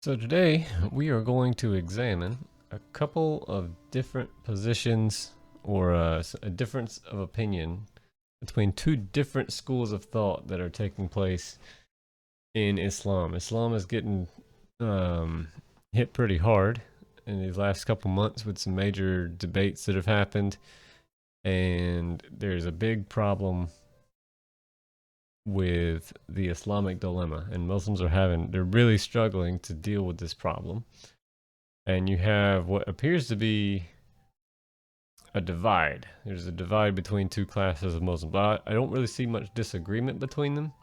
So today we are going to examine a couple of different positions or a difference of opinion between two different schools of thought that are taking place in Islam. Islam is getting hit pretty hard in these last couple months with some major debates that have happened, and there's a big problem with the Islamic dilemma, and they're really struggling to deal with this problem. And you have what appears to be a divide. There's a divide between two classes of Muslims. But I don't really see much disagreement between them,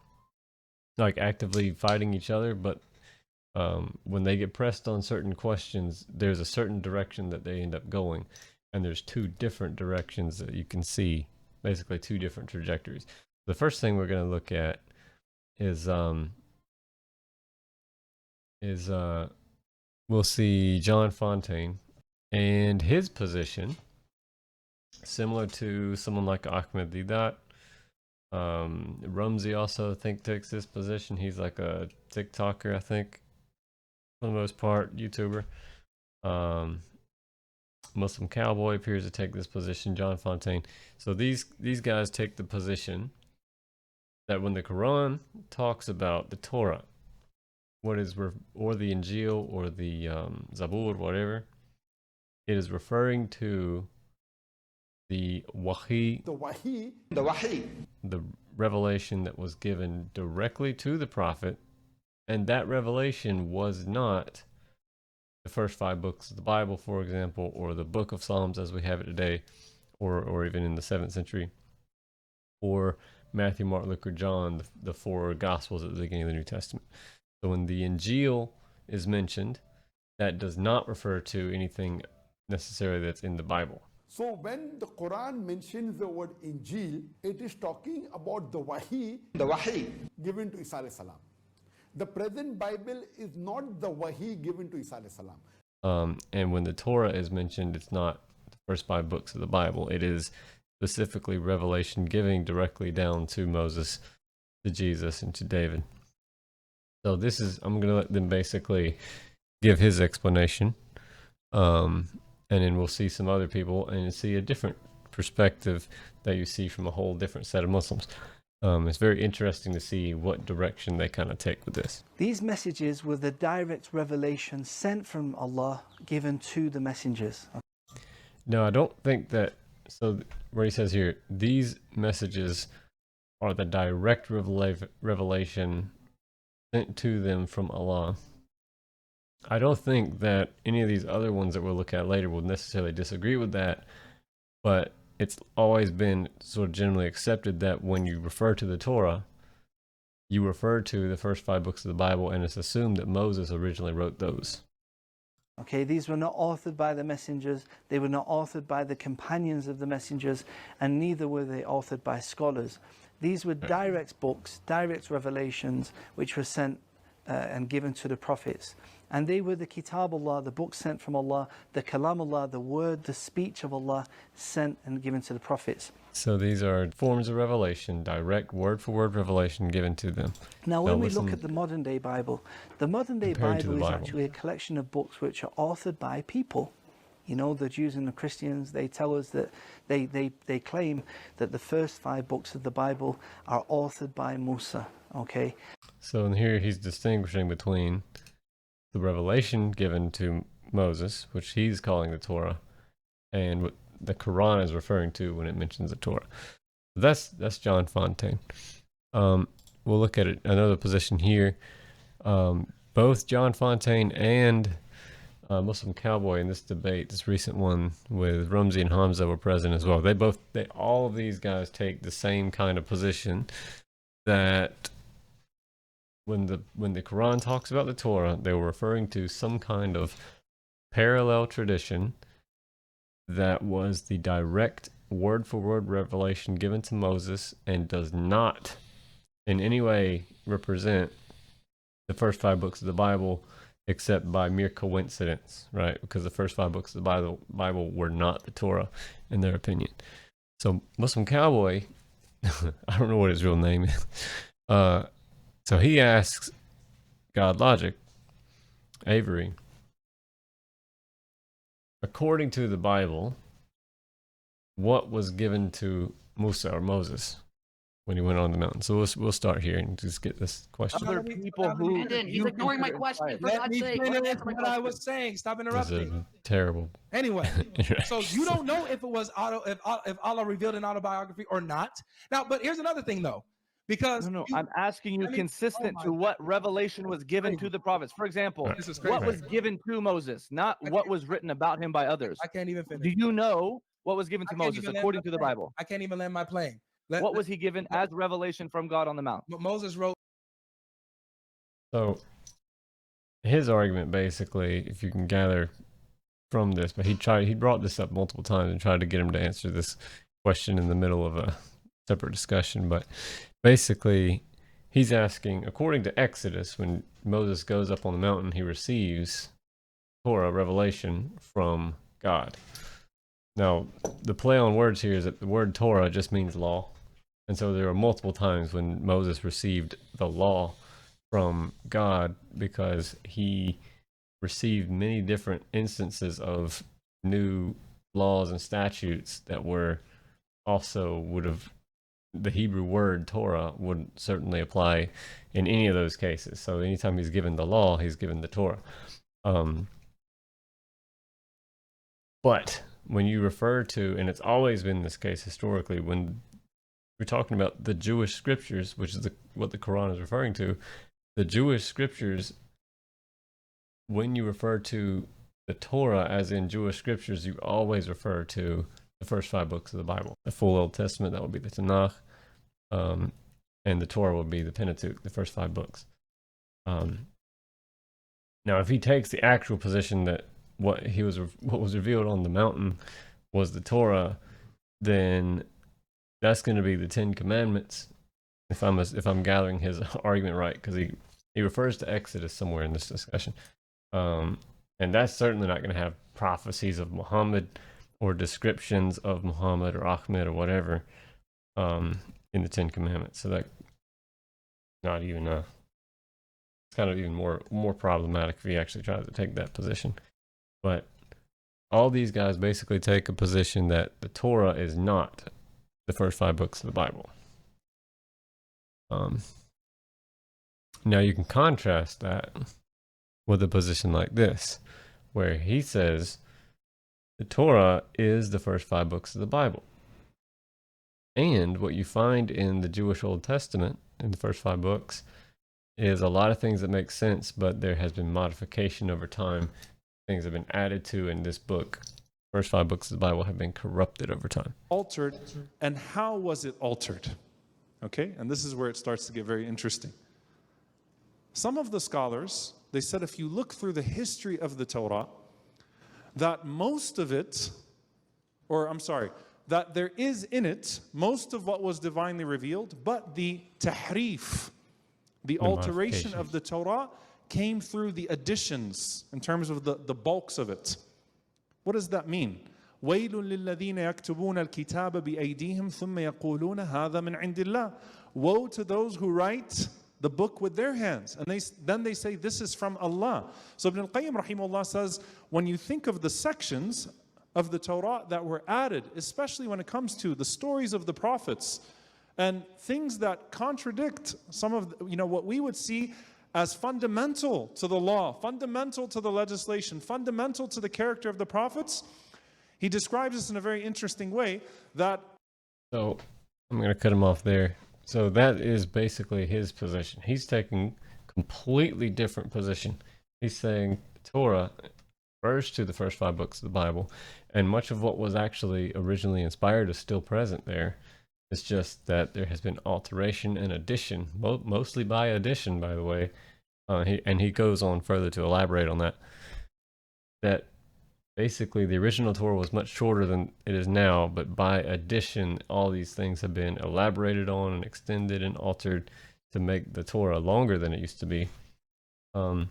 like actively fighting each other. But when they get pressed on certain questions, there's a certain direction that they end up going, and there's two different directions that you can see, basically two different trajectories. The first thing we're going to look at is we'll see John Fontaine and his position, similar to someone like Ahmed Didat. Rumsey also, I think, takes this position. He's like a TikToker, I think, for the most part, YouTuber. Muslim Cowboy appears to take this position, John Fontaine. So these guys take the position that when the Quran talks about the Torah, or the Injil or the Zabur, whatever, it is referring to the Wahi, the revelation that was given directly to the Prophet, and that revelation was not the first 5 books of the Bible, for example, or the Book of Psalms as we have it today, or even in the 7th century, or Matthew, Mark, Luke, or John, the 4 Gospels at the beginning of the New Testament. So when the Injil is mentioned, that does not refer to anything necessarily that's in the Bible. So when the Quran mentions the word Injil, it is talking about the Wahi given to Isa alayhi salam. The present Bible is not the Wahi given to Isa alayhi salam. And when the Torah is mentioned, it's not the first 5 books of the Bible. It is specifically revelation giving directly down to Moses, to Jesus, and to David. So I'm going to let them basically give his explanation. And then we'll see some other people and see a different perspective that you see from a whole different set of Muslims. It's very interesting to see what direction they kind of take with this. These messages were the direct revelation sent from Allah given to the messengers. No, I don't think that. So where he says here, these messages are the direct revelation sent to them from Allah. I don't think that any of these other ones that we'll look at later will necessarily disagree with that, but it's always been sort of generally accepted that when you refer to the Torah, you refer to the first 5 books of the Bible, and it's assumed that Moses originally wrote those. Okay, these were not authored by the messengers, they were not authored by the companions of the messengers, and neither were they authored by scholars. These were direct books, direct revelations, which were sent and given to the prophets. And they were the Kitab Allah, the book sent from Allah, the Kalam Allah, the word, the speech of Allah, sent and given to the prophets. So these are forms of revelation, direct word-for-word revelation given to them. Now when we look at the modern day Bible, the modern day Bible is Bible. actually a collection of books which are authored by people. You know, the Jews and the Christians, they tell us that they claim that the first 5 books of the Bible are authored by Musa, okay? So in here he's distinguishing between the revelation given to Moses, which he's calling the Torah, and what the Quran is referring to when it mentions the Torah. That's John Fontaine. We'll look at another position here. Both John Fontaine and Muslim Cowboy in this debate, this recent one with Rumsey and Hamza, were present as well. All of these guys take the same kind of position that when the Quran talks about the Torah, they were referring to some kind of parallel tradition that was the direct word-for-word revelation given to Moses and does not in any way represent the first 5 books of the Bible, except by mere coincidence, right? Because the first 5 books of the Bible were not the Torah, in their opinion. So Muslim Cowboy, I don't know what his real name is, so he asks God Logic, Avery, according to the Bible, what was given to Musa or Moses when he went on the mountain? So we'll start here and just get this question. Other people who Brandon, he's you ignoring my consider question. inspired. For Let God's me sake, let him finish answer my what I question. was saying. Stop This interrupting. is terrible. Anyway, so you interaction. don't know if it was if Allah revealed an autobiography or not. Now, but here's another thing though, because No, I'm asking you let me- consistent oh my to what God. revelation was given to the prophets. For example, This is what crazy. was given to Moses, not what was written about him by others. I can't even finish. Do you know what was given I to can't Moses even land according my to the plane. Bible? I can't even land my plane. What was he given as revelation from God on the mount? Moses wrote? So his argument, basically, if you can gather from this, but he brought this up multiple times and tried to get him to answer this question in the middle of a separate discussion. But basically, he's asking, according to Exodus, when Moses goes up on the mountain, he receives Torah, revelation from God. Now, the play on words here is that the word Torah just means law. And so there are multiple times when Moses received the law from God because he received many different instances of new laws and statutes that were also the Hebrew word Torah would certainly apply in any of those cases. So anytime he's given the law, he's given the Torah. But when you refer to, and it's always been this case historically, when we're talking about the Jewish scriptures, which is what the Quran is referring to, the Jewish scriptures, when you refer to the Torah as in Jewish scriptures, you always refer to the first 5 books of the Bible. The full Old Testament, that would be the Tanakh, and the Torah would be the Pentateuch, the first 5 books. Now, if he takes the actual position that what was revealed on the mountain was the Torah, then that's going to be the 10 Commandments. If I'm gathering his argument right, because he refers to Exodus somewhere in this discussion, and that's certainly not going to have prophecies of Muhammad or descriptions of Muhammad or Ahmed or whatever in the 10 Commandments. So that not even it's kind of even more problematic if he actually tries to take that position. But all these guys basically take a position that the Torah is not the first 5 books of the Bible. Now you can contrast that with a position like this, where he says the Torah is the first 5 books of the Bible. And what you find in the Jewish Old Testament, in the first 5 books, is a lot of things that make sense, but there has been modification over time. Things have been added to in this book. First 5 books of the Bible have been corrupted over time. Altered, and how was it altered? Okay, and this is where it starts to get very interesting. Some of the scholars, they said if you look through the history of the Torah, that most of it, that there is in it most of what was divinely revealed, but the tahrif, the alteration of the Torah, came through the additions in terms of the bulks of it. What does that mean? وَيْلٌ لِلَّذِينَ يَكْتُبُونَ الْكِتَابَ بِأَيْدِيهِمْ ثُمَّ يَقُولُونَ هَذَا مِنْ عِنْدِ اللَّهِ. Woe to those who write the book with their hands, and then they say this is from Allah. So Ibn al-Qayyim rahimahullah says, when you think of the sections of the Torah that were added, especially when it comes to the stories of the prophets and things that contradict some of what we would see as fundamental to the law, fundamental to the legislation, fundamental to the character of the prophets, he describes this in a very interesting way that... So I'm going to cut him off there. So that is basically his position. He's taking completely different position. He's saying the Torah refers to the first 5 books of the Bible, and much of what was actually originally inspired is still present there. It's just that there has been alteration and addition, mostly by addition, by the way. He goes on further to elaborate on that. That basically the original Torah was much shorter than it is now, but by addition, all these things have been elaborated on and extended and altered to make the Torah longer than it used to be. But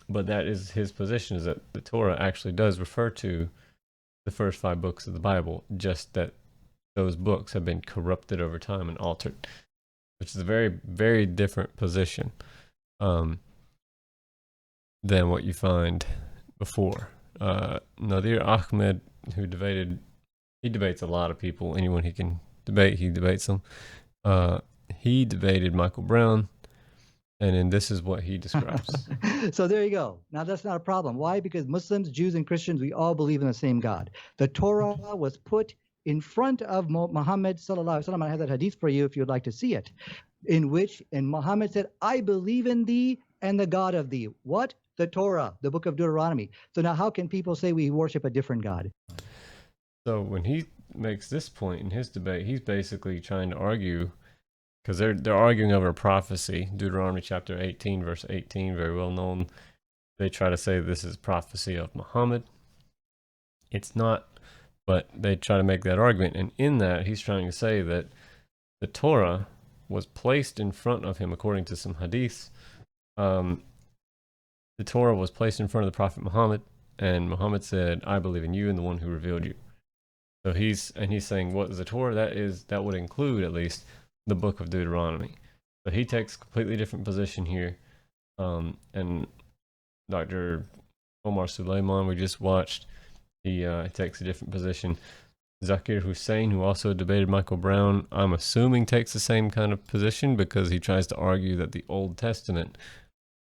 that is his position, is that the Torah actually does refer to the first 5 books of the Bible, just that those books have been corrupted over time and altered, which is a very, very different position. than what you find before. Nadir Ahmed, who he debates a lot of people. Anyone he can debate, he debates them. He debated Michael Brown, and then this is what he describes. So there you go. Now that's not a problem. Why? Because Muslims, Jews, and Christians, we all believe in the same God. The Torah was put in front of Muhammad sallallahu alaihi wasallam. I have that hadith for you if you'd like to see it, and Muhammad said, "I believe in thee and the God of thee." What? The Torah, the book of Deuteronomy. So now how can people say we worship a different God? So when he makes this point in his debate, he's basically trying to argue, because they're arguing over a prophecy, Deuteronomy chapter 18, verse 18, very well known. They try to say this is prophecy of Muhammad. It's not, but they try to make that argument. And in that, he's trying to say that the Torah was placed in front of him, according to some hadiths. The Torah was placed in front of the Prophet Muhammad, and Muhammad said, "I believe in you and the one who revealed you." So he's saying, what is the Torah? That would include at least the book of Deuteronomy. But he takes a completely different position here. And Dr. Omar Suleiman, we just watched, he takes a different position. Zakir Hussain, who also debated Michael Brown, I'm assuming takes the same kind of position because he tries to argue that the Old Testament,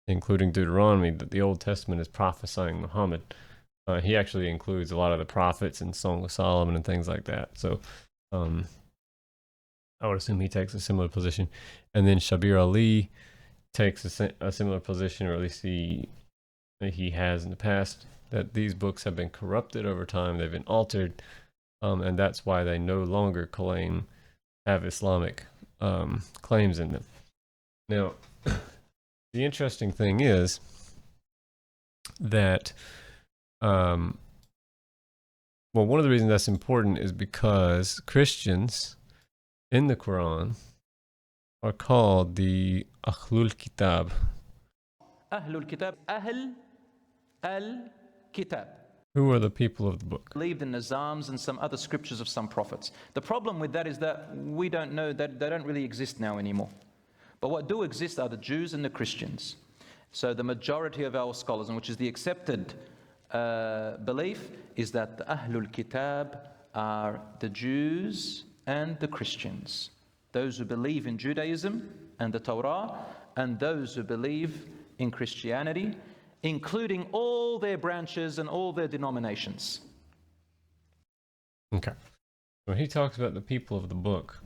including Deuteronomy, that the Old Testament is prophesying Muhammad. He actually includes a lot of the prophets in Song of Solomon and things like that. So I would assume he takes a similar position. And then Shabir Ali takes a similar position, or at least he has in the past, that these books have been corrupted over time. They've been altered. And that's why they no longer have Islamic claims in them. Now, the interesting thing is that one of the reasons that's important is because Christians in the Quran are called the Ahlul Kitab. Ahlul Kitab, Ahl al-Kitab. Who are the people of the book? Believed in the Psalms and some other scriptures of some prophets. The problem with that is that we don't know that they don't really exist now anymore. But what do exist are the Jews and the Christians. So the majority of our scholars, and which is the accepted belief, is that the Ahlul Kitab are the Jews and the Christians. Those who believe in Judaism and the Torah, and those who believe in Christianity, including all their branches and all their denominations. Okay. When he talks about the people of the book,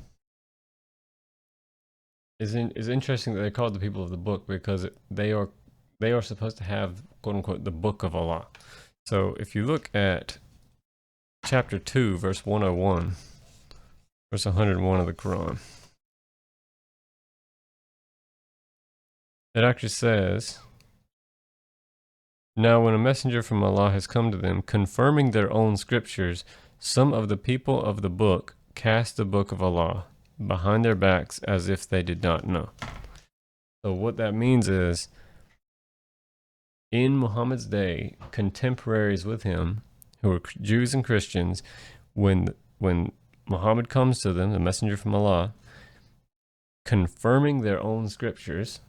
is interesting that they're called the people of the book because they are supposed to have, quote unquote, the book of Allah. So if you look at chapter 2, verse 101, verse 101 of the Quran, it actually says, "Now when a messenger from Allah has come to them, confirming their own scriptures, some of the people of the book cast the book of Allah behind their backs as if they did not know." So what that means is, in Muhammad's day, contemporaries with him, who were Jews and Christians, when Muhammad comes to them, the messenger from Allah, confirming their own scriptures,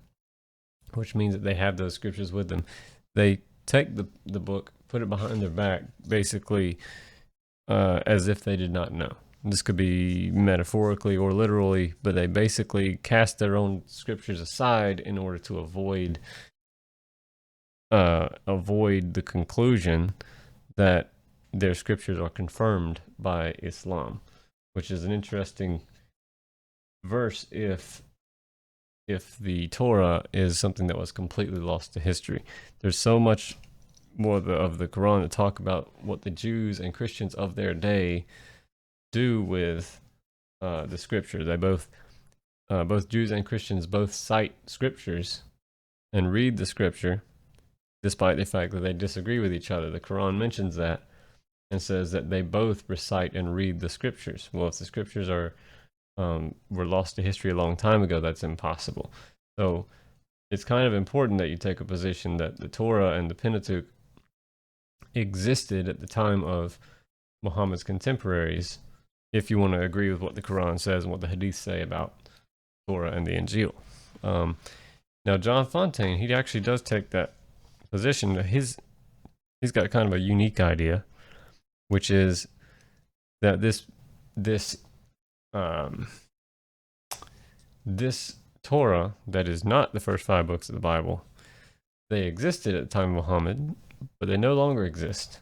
which means that they have those scriptures with them, they take the book, put it behind their back, basically as if they did not know. This could be metaphorically or literally, but they basically cast their own scriptures aside in order to avoid the conclusion that their scriptures are confirmed by Islam, which is an interesting verse if the Torah is something that was completely lost to history. There's so much more of the Quran to talk about what the Jews and Christians of their day do with the scripture. They both Jews and Christians both cite scriptures and read the scripture, despite the fact that they disagree with each other. The Quran mentions that and says that they both recite and read the scriptures. Well, if the scriptures were lost to history a long time ago, that's impossible. So it's kind of important that you take a position that the Torah and the Pentateuch existed at the time of Muhammad's contemporaries, if you want to agree with what the Quran says and what the Hadith say about Torah and the Injil. Now, John Fontaine, he actually does take that position. He's got kind of a unique idea, which is that this Torah that is not the first 5 books of the Bible, they existed at the time of Muhammad, but they no longer exist,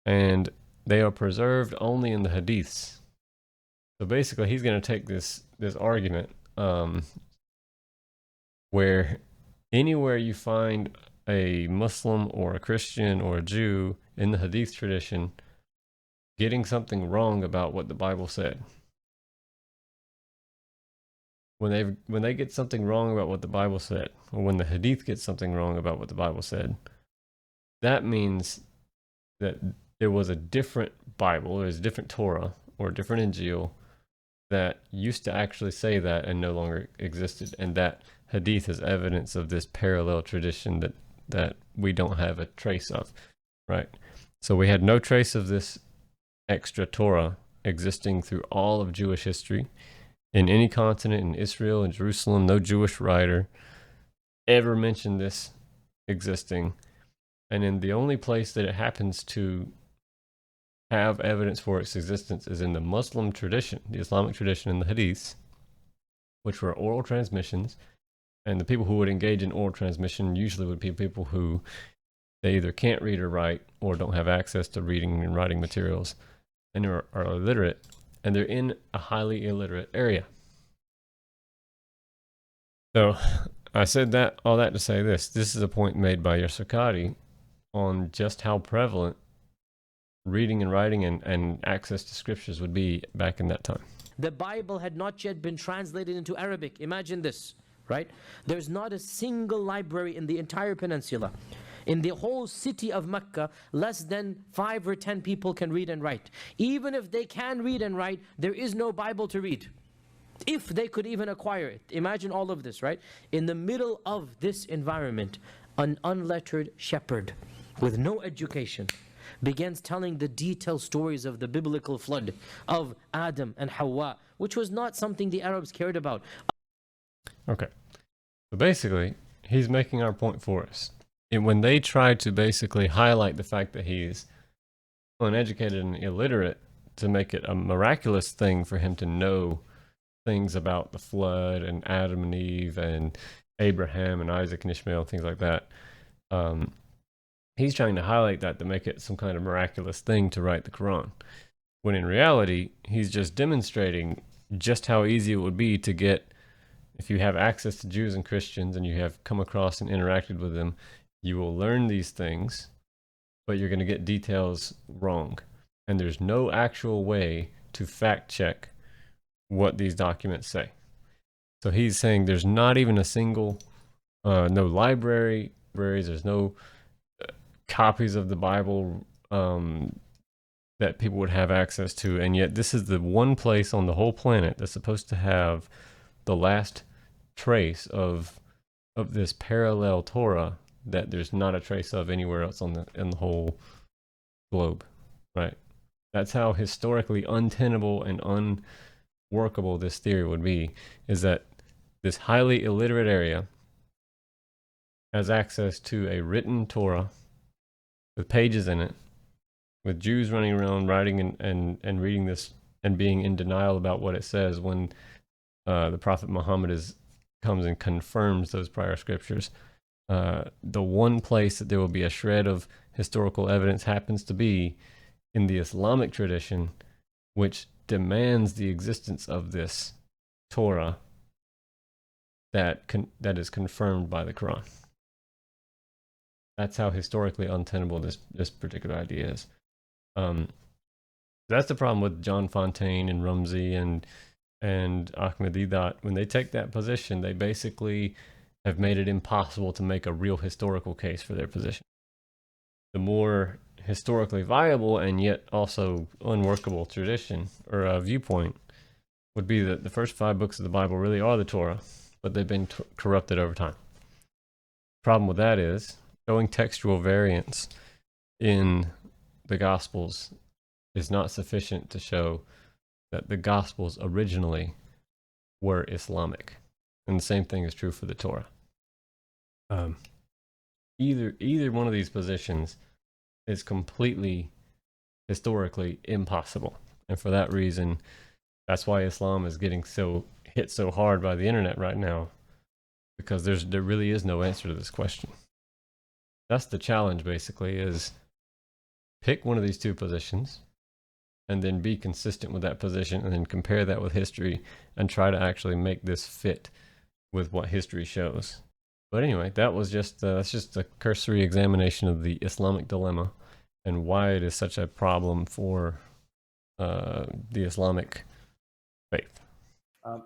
and they are preserved only in the Hadiths. So basically, he's going to take this argument where anywhere you find a Muslim or a Christian or a Jew in the Hadith tradition getting something wrong about what the Bible said, when they get something wrong about what the Bible said, or when the Hadith gets something wrong about what the Bible said, that means that there was a different Bible, or a different Torah, or a different Injil that used to actually say that and no longer existed, and that Hadith is evidence of this parallel tradition that we don't have a trace of, right? So we had no trace of this extra Torah existing through all of Jewish history in any continent, in Israel and Jerusalem. No Jewish writer ever mentioned this existing, and in the only place that it happens to have evidence for its existence is in the Muslim tradition, the Islamic tradition, in the Hadiths, which were oral transmissions. And the people who would engage in oral transmission usually would be people who they either can't read or write, or don't have access to reading and writing materials, and are illiterate, and they're in a highly illiterate area. So I said all that to say this. This is a point made by Yasser Qadhi on just how prevalent reading and writing and access to scriptures would be back in that time. The Bible had not yet been translated into Arabic. Imagine this, right? There's not a single library in the entire peninsula. In the whole city of Mecca, less than 5 or 10 people can read and write. Even if they can read and write, there is no Bible to read, if they could even acquire it. Imagine all of this, right? In the middle of this environment, an unlettered shepherd with no education begins telling the detailed stories of the biblical flood, of Adam and Hawa, which was not something the Arabs cared about. Okay. So basically, he's making our point for us. And when they try to basically highlight the fact that he's uneducated and illiterate to make it a miraculous thing for him to know things about the flood and Adam and Eve and Abraham and Isaac and Ishmael, things like that, he's trying to highlight that to make it some kind of miraculous thing to write the Quran. When in reality, he's just demonstrating just how easy it would be to get, if you have access to Jews and Christians and you have come across and interacted with them, you will learn these things, but you're going to get details wrong. And there's no actual way to fact check what these documents say. So he's saying there's not even a single, no libraries, there's no copies of the Bible that people would have access to, and yet this is the one place on the whole planet that's supposed to have the last trace of this parallel Torah that there's not a trace of anywhere else in the whole globe, right? That's how historically untenable and unworkable this theory would be, is that this highly illiterate area has access to a written Torah with pages in it, with Jews running around writing and reading this and being in denial about what it says when the Prophet Muhammad comes and confirms those prior scriptures. The one place that there will be a shred of historical evidence happens to be in the Islamic tradition, which demands the existence of this Torah that is confirmed by the Quran. That's how historically untenable this particular idea is. That's the problem with John Fontaine and Rumsey and Ahmadiyya. When they take that position, they basically have made it impossible to make a real historical case for their position. The more historically viable and yet also unworkable tradition or viewpoint would be that the first 5 books of the Bible really are the Torah, but they've been corrupted over time. Problem with that is showing textual variants in the Gospels is not sufficient to show that the Gospels originally were Islamic. And the same thing is true for the Torah. either one of these positions is completely historically impossible. And for that reason, that's why Islam is getting hit so hard by the internet right now, because there really is no answer to this question. That's the challenge, basically, is pick one of these two positions and then be consistent with that position, and then compare that with history and try to actually make this fit with what history shows. But anyway, that's just a cursory examination of the Islamic dilemma and why it is such a problem for the Islamic faith.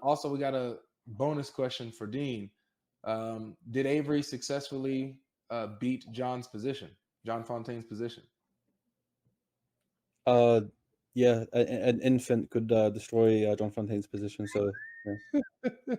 Also, we got a bonus question for Dean. Did Avery successfully beat John Fontaine's position? Yeah, an infant could destroy John Fontaine's position. So, yeah.